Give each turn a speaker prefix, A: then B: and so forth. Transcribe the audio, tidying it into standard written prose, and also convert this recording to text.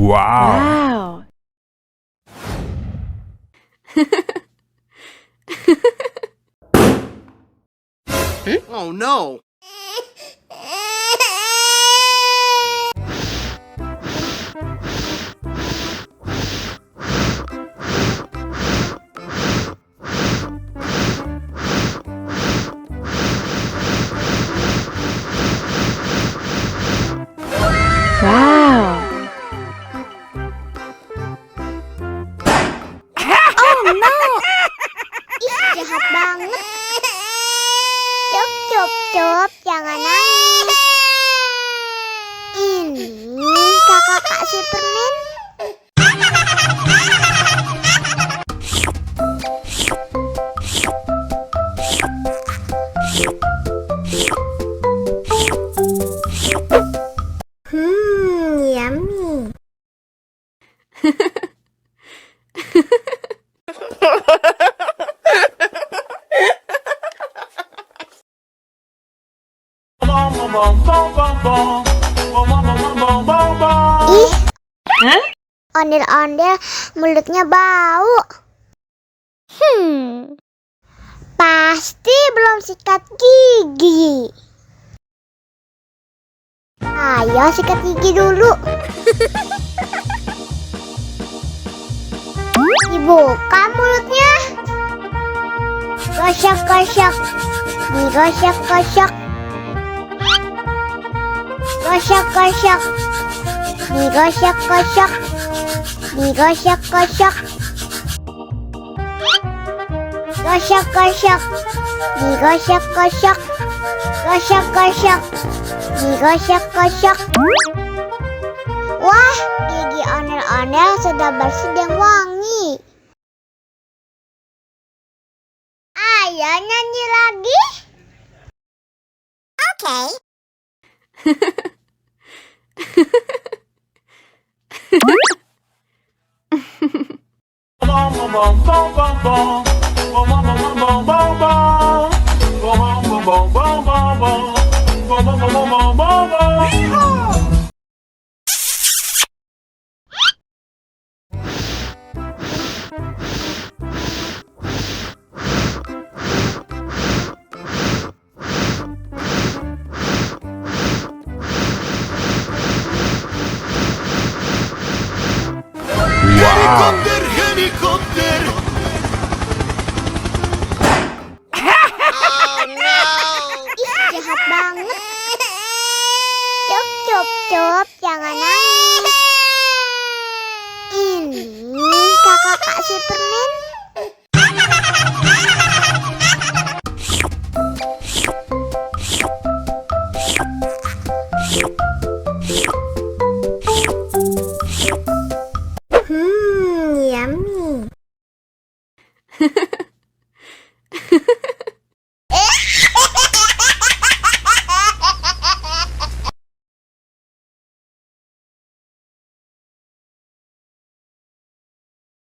A: Wow.
B: Oh no!
A: Wow.
C: Oh no! Ih, jahat banget. Cup, jangan nangis. Ini kakak kasih permen. Yummy. Ih, ondel-ondel mulutnya bau. Pasti belum sikat gigi. Ayo sikat gigi dulu. Dibuka mulutnya. Gosok-gosok. Digosok-gosok. Gosok-gosok. Digosok-gosok. Digosok-gosok. Gosok-gosok. Digosok-gosok. Gosok-gosok. Digosok-gosok. Wah, gigi ondel-ondel sudah bersih dan wangi. Ayo nyanyi lagi. Oke.
B: Helikopter, helikopter! Oh no!
C: Ih, jahat banget. Cup, jangan nangis. Ini kakak kasih permen.